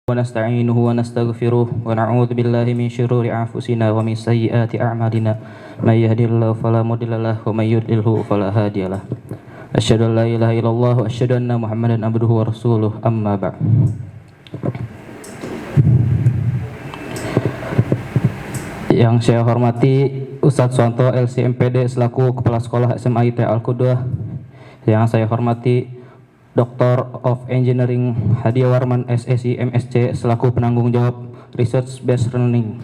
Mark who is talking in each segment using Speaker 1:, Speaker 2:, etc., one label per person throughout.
Speaker 1: ونستعينه ونستغفره ونعوذ بالله من شرور أنفسنا ومن سيئات أعمالنا من يهده الله فلا مضل له ومن يضلل فلا هادي له أشهد أن لا إله إلا الله وأشهد أن محمدا عبده ورسوله أما بعد. Yang saya hormati Ustadz Suwanto LCMPD selaku Kepala Sekolah SMA IT Al-Qudwah. Yang saya hormati Doctor of Engineering Hadiah Warman SSI MSc selaku penanggung jawab Research Based Learning.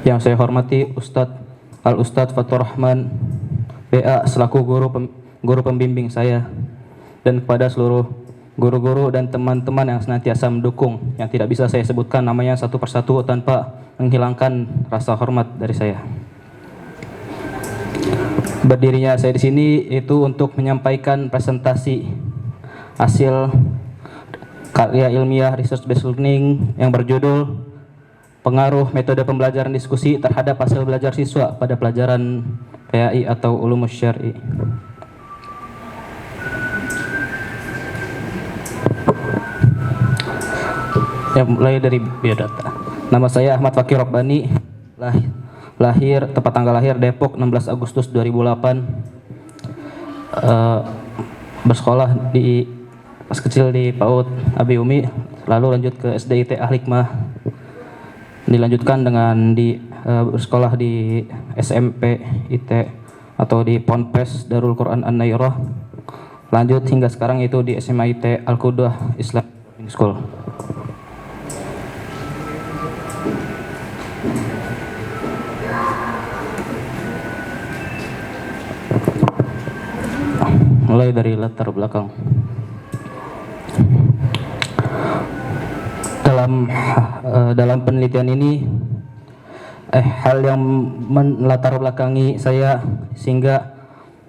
Speaker 1: Yang saya hormati Ustadz Fatur Rahman PA selaku guru pembimbing saya, dan kepada seluruh guru-guru dan teman-teman yang senantiasa mendukung, yang tidak bisa saya sebutkan namanya satu persatu tanpa menghilangkan rasa hormat dari saya. Berdirinya saya di sini itu untuk menyampaikan presentasi hasil karya ilmiah Research Based Learning yang berjudul Pengaruh Metode Pembelajaran Diskusi terhadap Hasil Belajar Siswa pada Pelajaran PAI atau Ulumus Syar'i. Yang mulai dari biodata. Nama saya Ahmad Fakir Robbani, lahir tepat tanggal lahir Depok 16 Agustus 2008. Bersekolah di pas kecil di PAUD Abi Umi, lalu lanjut ke SDIT Al-Hikmah, dilanjutkan dengan bersekolah di SMP IT atau di Ponpes Darul Quran An-Nairah, lanjut hingga sekarang itu di SMA IT Al-Qudwah Islam School. Mulai dari latar belakang. Dalam penelitian ini hal yang melatar belakangi saya sehingga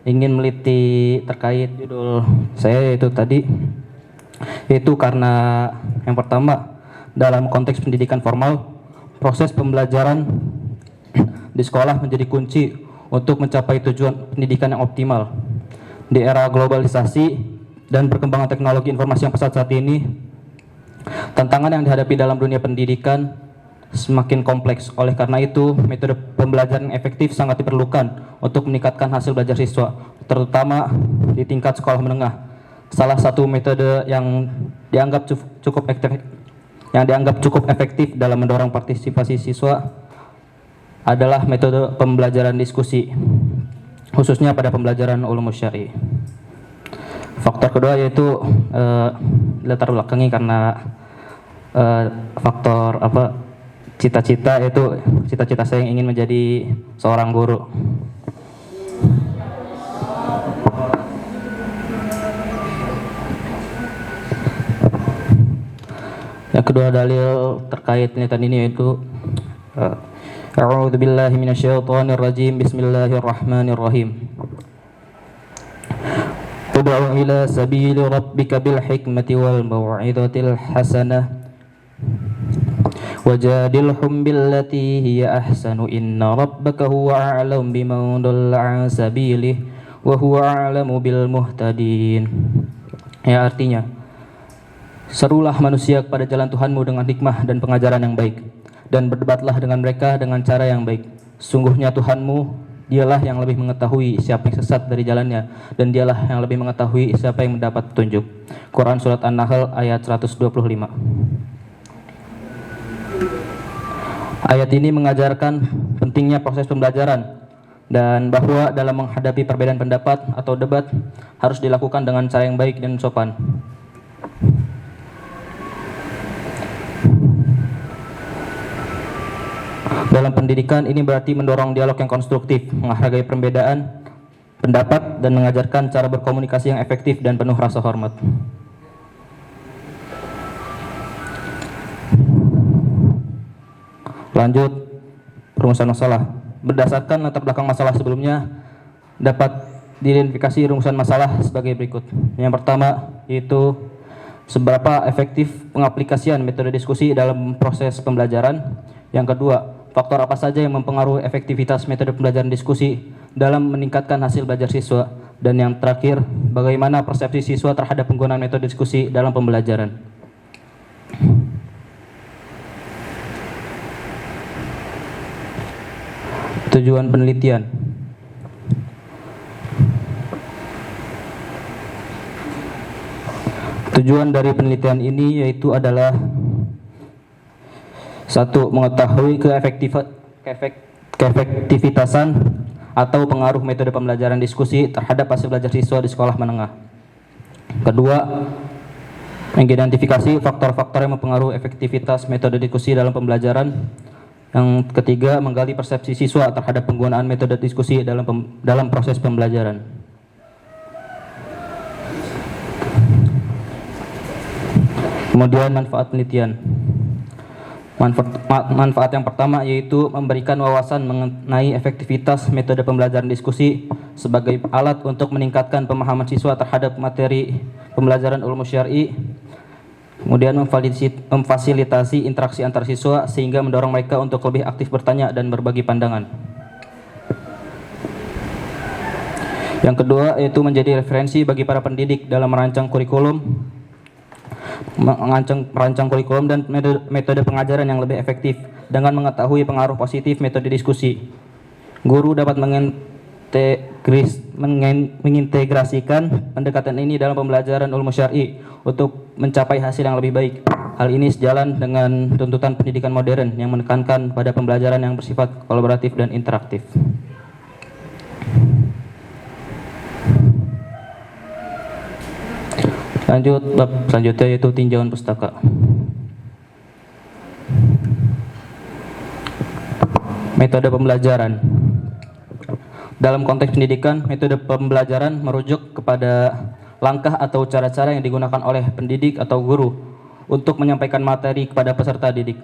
Speaker 1: ingin meliti terkait judul saya yaitu karena yang pertama, dalam konteks pendidikan formal, proses pembelajaran di sekolah menjadi kunci untuk mencapai tujuan pendidikan yang optimal. Di era globalisasi dan perkembangan teknologi informasi yang pesat saat ini, tantangan yang dihadapi dalam dunia pendidikan semakin kompleks. Oleh karena itu, metode pembelajaran yang efektif sangat diperlukan untuk meningkatkan hasil belajar siswa, terutama di tingkat sekolah menengah. Salah satu metode yang dianggap cukup efektif dalam mendorong partisipasi siswa adalah metode pembelajaran diskusi, khususnya pada pembelajaran Ulumus Syar'i. Faktor kedua yaitu latar belakangi karena faktor cita-cita saya yang ingin menjadi seorang guru. Yang kedua dalil terkait penelitian ini yaitu A'udzu billahi minasyaitonir rajim. Bismillahirrahmanirrahim. Ud'u ila sabili rabbika bil hikmati wal mau'izatil hasanah wajadilhum billati hiya ahsanu inna rabbaka huwa a'lamu biman dhalla 'an sabilihi wa huwa a'lamu bil muhtadin. Ya, artinya, serulah manusia kepada jalan Tuhanmu dengan hikmah dan pengajaran yang baik, dan berdebatlah dengan mereka dengan cara yang baik. Sungguhnya Tuhanmu, dialah yang lebih mengetahui siapa yang sesat dari jalannya, dan dialah yang lebih mengetahui siapa yang mendapat petunjuk. Quran Surat An-Nahl ayat 125. Ayat ini mengajarkan pentingnya proses pembelajaran, dan bahwa dalam menghadapi perbedaan pendapat atau debat harus dilakukan dengan cara yang baik dan sopan. Dalam pendidikan ini berarti mendorong dialog yang konstruktif, menghargai perbedaan pendapat, dan mengajarkan cara berkomunikasi yang efektif dan penuh rasa hormat. Lanjut, rumusan masalah. Berdasarkan latar belakang masalah sebelumnya, dapat diidentifikasi rumusan masalah sebagai berikut. Yang pertama yaitu seberapa efektif pengaplikasian metode diskusi dalam proses pembelajaran. Yang kedua, faktor apa saja yang mempengaruhi efektivitas metode pembelajaran diskusi dalam meningkatkan hasil belajar siswa. Dan yang terakhir, bagaimana persepsi siswa terhadap penggunaan metode diskusi dalam pembelajaran. Tujuan penelitian. Tujuan dari penelitian ini yaitu adalah satu, mengetahui keefektivitasan atau pengaruh metode pembelajaran diskusi terhadap hasil belajar siswa di sekolah menengah. Kedua, mengidentifikasi faktor-faktor yang mempengaruhi efektivitas metode diskusi dalam pembelajaran. Yang ketiga, menggali persepsi siswa terhadap penggunaan metode diskusi dalam proses pembelajaran. Kemudian manfaat penelitian. Manfaat yang pertama yaitu memberikan wawasan mengenai efektivitas metode pembelajaran diskusi sebagai alat untuk meningkatkan pemahaman siswa terhadap materi pembelajaran ulum syar'i. Kemudian memfasilitasi interaksi antar siswa sehingga mendorong mereka untuk lebih aktif bertanya dan berbagi pandangan. Yang kedua yaitu menjadi referensi bagi para pendidik dalam merancang kurikulum dan metode pengajaran yang lebih efektif. Dengan mengetahui pengaruh positif metode diskusi, guru dapat mengintegrasikan pendekatan ini dalam pembelajaran ulum syar'i untuk mencapai hasil yang lebih baik. Hal ini sejalan dengan tuntutan pendidikan modern yang menekankan pada pembelajaran yang bersifat kolaboratif dan interaktif. Lanjut, bab selanjutnya yaitu tinjauan pustaka. Metode pembelajaran. Dalam konteks pendidikan, metode pembelajaran merujuk kepada langkah atau cara-cara yang digunakan oleh pendidik atau guru untuk menyampaikan materi kepada peserta didik,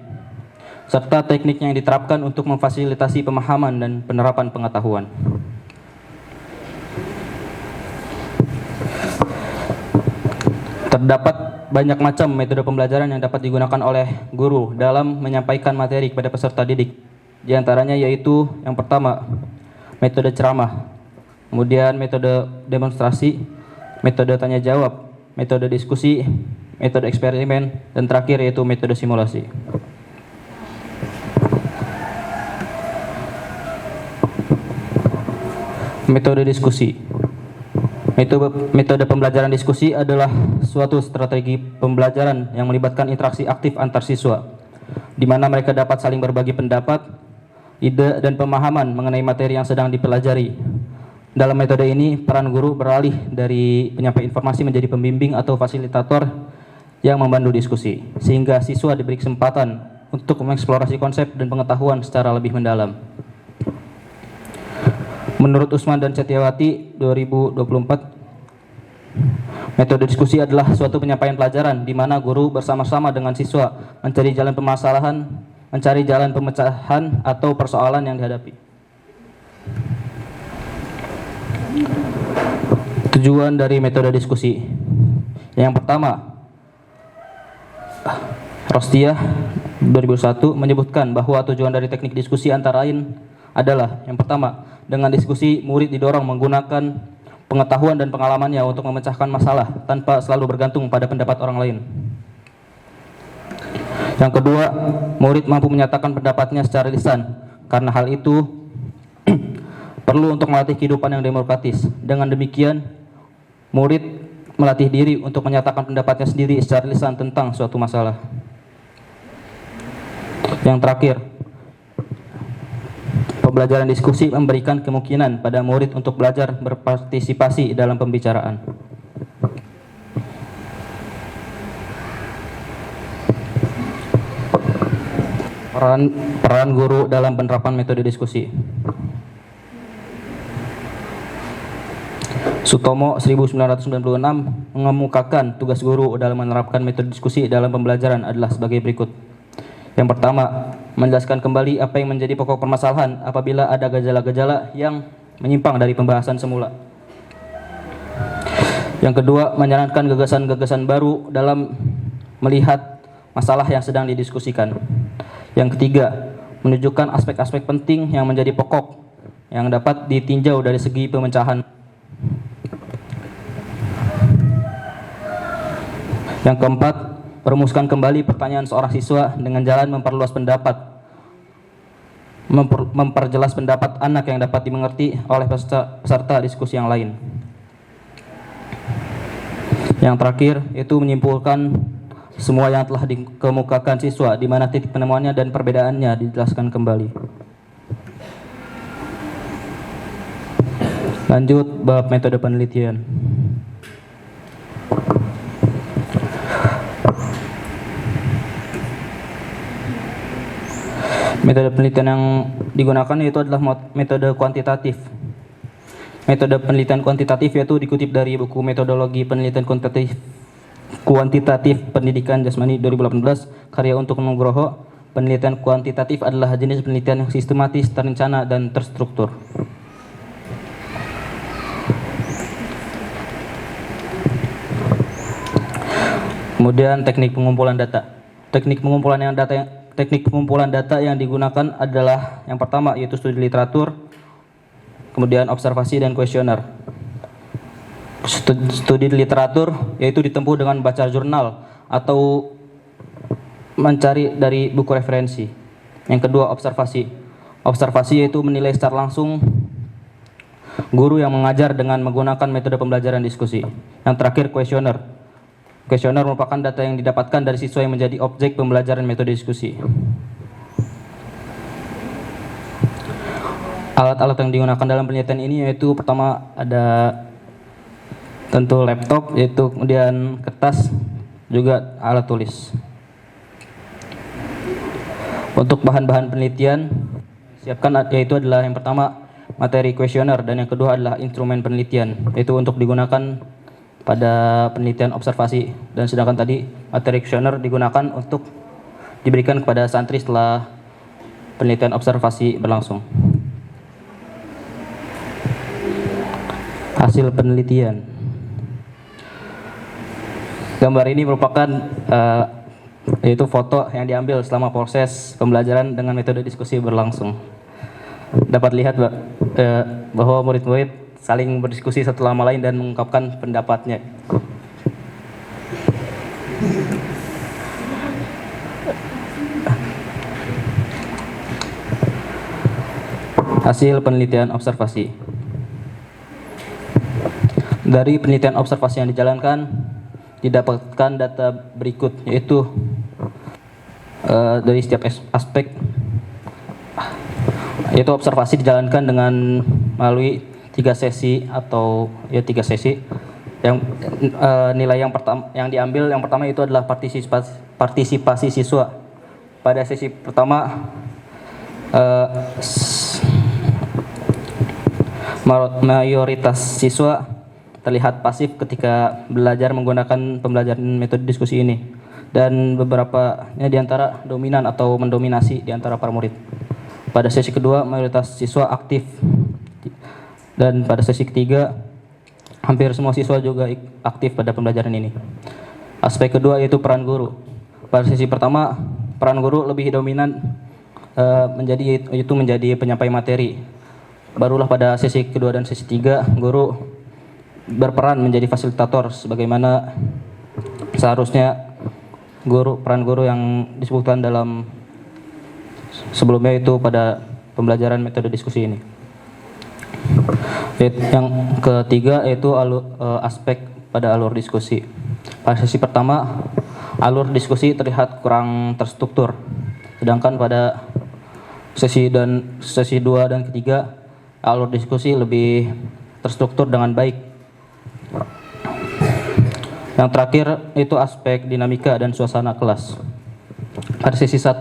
Speaker 1: serta teknik yang diterapkan untuk memfasilitasi pemahaman dan penerapan pengetahuan. Terdapat banyak macam metode pembelajaran yang dapat digunakan oleh guru dalam menyampaikan materi kepada peserta didik. Di antaranya yaitu yang pertama, metode ceramah, kemudian metode demonstrasi, metode tanya jawab, metode diskusi, metode eksperimen, dan terakhir yaitu metode simulasi. Metode diskusi. Metode pembelajaran diskusi adalah suatu strategi pembelajaran yang melibatkan interaksi aktif antar siswa, di mana mereka dapat saling berbagi pendapat, ide, dan pemahaman mengenai materi yang sedang dipelajari. Dalam metode ini, peran guru beralih dari penyampai informasi menjadi pembimbing atau fasilitator yang memandu diskusi, sehingga siswa diberi kesempatan untuk mengeksplorasi konsep dan pengetahuan secara lebih mendalam. Menurut Usman dan Setiawati 2024, metode diskusi adalah suatu penyampaian pelajaran di mana guru bersama-sama dengan siswa mencari jalan pemecahan atau persoalan yang dihadapi. Tujuan dari metode diskusi. Yang pertama, Rostiah 2001 menyebutkan bahwa tujuan dari teknik diskusi antara lain adalah yang pertama, dengan diskusi murid didorong menggunakan pengetahuan dan pengalamannya untuk memecahkan masalah tanpa selalu bergantung pada pendapat orang lain. Yang kedua, murid mampu menyatakan pendapatnya secara lisan. Karena hal itu perlu untuk melatih kehidupan yang demokratis. Dengan demikian, murid melatih diri untuk menyatakan pendapatnya sendiri secara lisan tentang suatu masalah. Yang terakhir, pembelajaran diskusi memberikan kemungkinan pada murid untuk belajar berpartisipasi dalam pembicaraan. Peran guru dalam penerapan metode diskusi. Sutomo 1996 mengemukakan tugas guru dalam menerapkan metode diskusi dalam pembelajaran adalah sebagai berikut. Yang pertama, menjelaskan kembali apa yang menjadi pokok permasalahan apabila ada gejala-gejala yang menyimpang dari pembahasan semula. Yang kedua, menyarankan gagasan-gagasan baru dalam melihat masalah yang sedang didiskusikan. Yang ketiga, menunjukkan aspek-aspek penting yang menjadi pokok yang dapat ditinjau dari segi pemecahan. Yang keempat, merumuskan kembali pertanyaan seorang siswa dengan jalan memperluas pendapat memperjelas pendapat anak yang dapat dimengerti oleh peserta diskusi yang lain. Yang terakhir itu menyimpulkan semua yang telah dikemukakan siswa, di mana titik penemuannya dan perbedaannya dijelaskan kembali. Lanjut bab metode penelitian. Metode penelitian yang digunakan yaitu adalah metode kuantitatif. Metode penelitian kuantitatif yaitu dikutip dari buku Metodologi Penelitian Kuantitatif Pendidikan Jasmani 2018 karya Untuk Nugroho. Penelitian kuantitatif adalah jenis penelitian yang sistematis, terencana, dan terstruktur. Kemudian teknik pengumpulan data. Teknik pengumpulan data yang digunakan adalah yang pertama yaitu studi literatur, kemudian observasi dan kuesioner. Studi literatur yaitu ditempuh dengan baca jurnal atau mencari dari buku referensi. Yang kedua observasi. Observasi yaitu menilai secara langsung guru yang mengajar dengan menggunakan metode pembelajaran diskusi. Yang terakhir kuesioner. Kuesioner merupakan data yang didapatkan dari siswa yang menjadi objek pembelajaran metode diskusi. Alat-alat yang digunakan dalam penelitian ini yaitu pertama ada tentu laptop, yaitu kemudian kertas, juga alat tulis. Untuk bahan-bahan penelitian siapkan yaitu adalah yang pertama materi kuesioner dan yang kedua adalah instrumen penelitian, yaitu untuk digunakan pada penelitian observasi, dan sedangkan tadi materi kuesioner digunakan untuk diberikan kepada santri setelah penelitian observasi berlangsung. Hasil penelitian. Gambar ini merupakan yaitu foto yang diambil selama proses pembelajaran dengan metode diskusi berlangsung. Dapat lihat bahwa murid-murid saling berdiskusi satu sama lain dan mengungkapkan pendapatnya. Hasil penelitian observasi. Dari penelitian observasi yang dijalankan, didapatkan data berikut, yaitu dari setiap aspek, yaitu observasi dijalankan dengan melalui 3 sesi atau ya 3 sesi. Yang nilai yang pertama yang diambil yang pertama itu adalah partisipasi siswa. Pada sesi pertama mayoritas siswa terlihat pasif ketika belajar menggunakan pembelajaran metode diskusi ini, dan beberapanya diantara dominan atau mendominasi diantara para murid. Pada sesi kedua mayoritas siswa aktif, dan pada sesi ketiga hampir semua siswa juga aktif pada pembelajaran ini. Aspek kedua yaitu peran guru. Pada sesi pertama peran guru lebih dominan menjadi penyampai materi. Barulah pada sesi kedua dan sesi tiga guru berperan menjadi fasilitator, sebagaimana seharusnya peran guru yang disebutkan dalam sebelumnya itu pada pembelajaran metode diskusi ini. Yang ketiga yaitu aspek pada alur diskusi. Pada sesi pertama alur diskusi terlihat kurang terstruktur, sedangkan pada sesi 2 dan ketiga alur diskusi lebih terstruktur dengan baik. Yang terakhir itu aspek dinamika dan suasana kelas. Pada sesi 1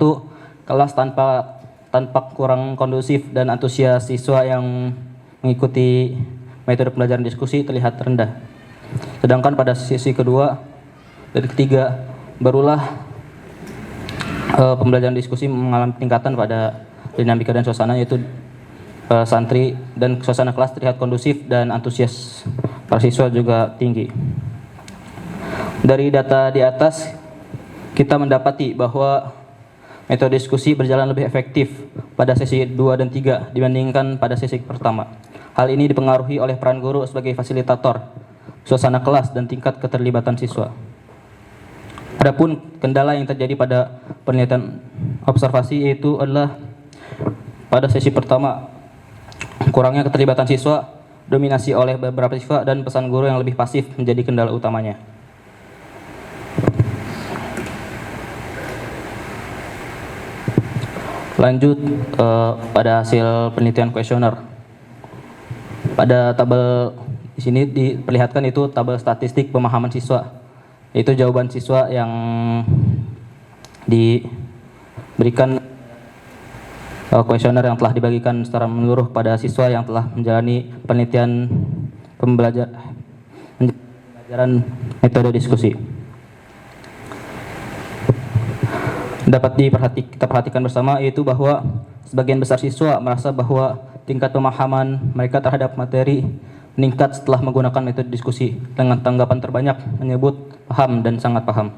Speaker 1: kelas tanpa kurang kondusif dan antusias siswa yang mengikuti metode pembelajaran diskusi terlihat rendah. Sedangkan pada sesi kedua dan ketiga barulah pembelajaran diskusi mengalami peningkatan pada dinamika dan suasana, yaitu santri dan suasana kelas terlihat kondusif dan antusias para siswa juga tinggi. Dari data di atas kita mendapati bahwa metode diskusi berjalan lebih efektif pada sesi 2 dan 3 dibandingkan pada sesi pertama. Hal ini dipengaruhi oleh peran guru sebagai fasilitator, suasana kelas, dan tingkat keterlibatan siswa. Adapun kendala yang terjadi pada penelitian observasi yaitu adalah Pada sesi pertama, kurangnya keterlibatan siswa, dominasi oleh beberapa siswa, dan pesan guru yang lebih pasif menjadi kendala utamanya. Lanjut pada hasil penelitian kuesioner. Pada tabel di sini diperlihatkan itu tabel statistik pemahaman siswa. Itu jawaban siswa yang diberikan kuesioner yang telah dibagikan secara menyeluruh pada siswa yang telah menjalani penelitian pembelajaran metode diskusi. Dapat kita perhatikan bersama yaitu bahwa sebagian besar siswa merasa bahwa tingkat pemahaman mereka terhadap materi meningkat setelah menggunakan metode diskusi, dengan tanggapan terbanyak menyebut paham dan sangat paham.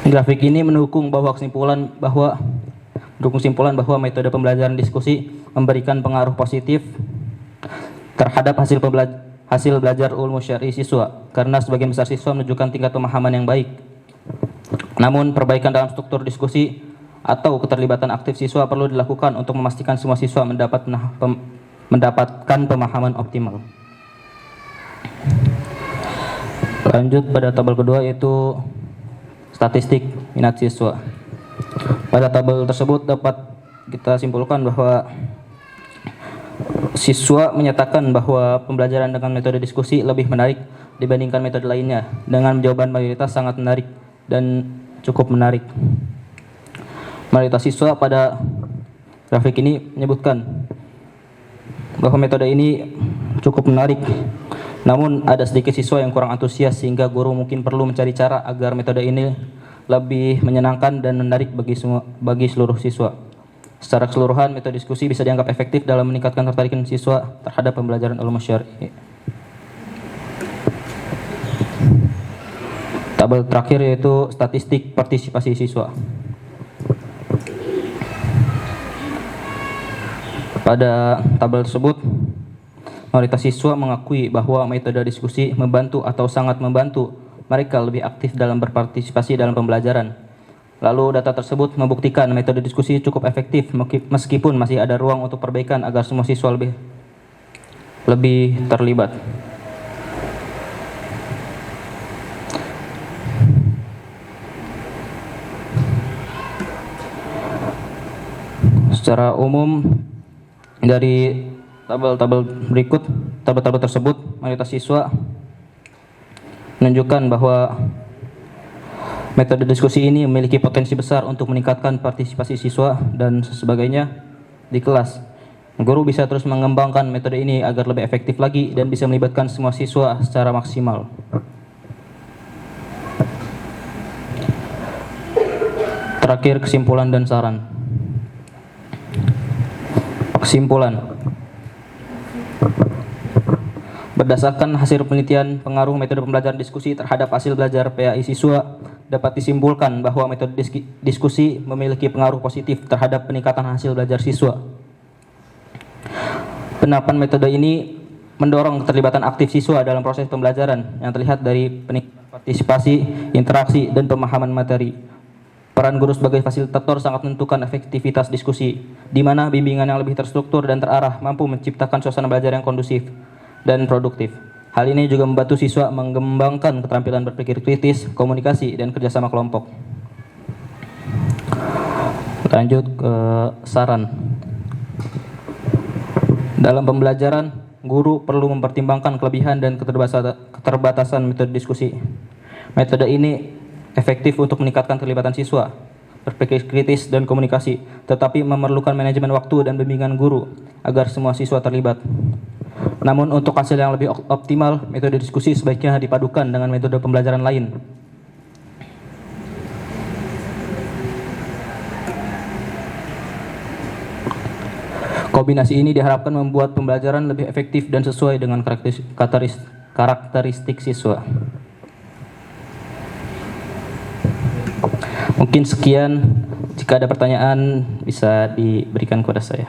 Speaker 1: Grafik ini mendukung kesimpulan bahwa metode pembelajaran diskusi memberikan pengaruh positif terhadap hasil belajar ulum syar'i siswa, karena sebagian besar siswa menunjukkan tingkat pemahaman yang baik. Namun, perbaikan dalam struktur diskusi atau keterlibatan aktif siswa perlu dilakukan untuk memastikan semua siswa mendapatkan pemahaman optimal. Lanjut pada tabel kedua, yaitu statistik minat siswa. Pada tabel tersebut dapat kita simpulkan bahwa siswa menyatakan bahwa pembelajaran dengan metode diskusi lebih menarik dibandingkan metode lainnya, dengan jawaban mayoritas sangat menarik dan cukup menarik. Mayoritas siswa pada grafik ini menyebutkan bahwa metode ini cukup menarik. Namun ada sedikit siswa yang kurang antusias, sehingga guru mungkin perlu mencari cara agar metode ini lebih menyenangkan dan menarik bagi seluruh siswa. Secara keseluruhan, metode diskusi bisa dianggap efektif dalam meningkatkan ketertarikan siswa terhadap pembelajaran ulum syar'i. Tabel terakhir yaitu statistik partisipasi siswa. Pada tabel tersebut, mayoritas siswa mengakui bahwa metode diskusi membantu atau sangat membantu mereka lebih aktif dalam berpartisipasi dalam pembelajaran. Lalu data tersebut membuktikan metode diskusi cukup efektif meskipun masih ada ruang untuk perbaikan agar semua siswa lebih terlibat. Secara umum dari tabel-tabel tersebut, mayoritas siswa menunjukkan bahwa metode diskusi ini memiliki potensi besar untuk meningkatkan partisipasi siswa dan sebagainya di kelas. Guru bisa terus mengembangkan metode ini agar lebih efektif lagi dan bisa melibatkan semua siswa secara maksimal. Terakhir, kesimpulan dan saran. Kesimpulan. Berdasarkan hasil penelitian pengaruh metode pembelajaran diskusi terhadap hasil belajar PAI siswa, dapat disimpulkan bahwa metode diskusi memiliki pengaruh positif terhadap peningkatan hasil belajar siswa. Penerapan metode ini mendorong keterlibatan aktif siswa dalam proses pembelajaran yang terlihat dari peningkatan partisipasi, interaksi, dan pemahaman materi. Peran guru sebagai fasilitator sangat menentukan efektivitas diskusi, di mana bimbingan yang lebih terstruktur dan terarah mampu menciptakan suasana belajar yang kondusif dan produktif. Hal ini juga membantu siswa mengembangkan keterampilan berpikir kritis, komunikasi, dan kerjasama kelompok. Lanjut ke saran. Dalam pembelajaran, guru perlu mempertimbangkan kelebihan dan keterbatasan metode diskusi. Metode ini efektif untuk meningkatkan keterlibatan siswa, berpikir kritis, dan komunikasi, tetapi memerlukan manajemen waktu dan bimbingan guru agar semua siswa terlibat. Namun untuk hasil yang lebih optimal, metode diskusi sebaiknya dipadukan dengan metode pembelajaran lain. Kombinasi ini diharapkan membuat pembelajaran lebih efektif dan sesuai dengan karakteristik siswa. Mungkin sekian, jika ada pertanyaan bisa diberikan kepada saya.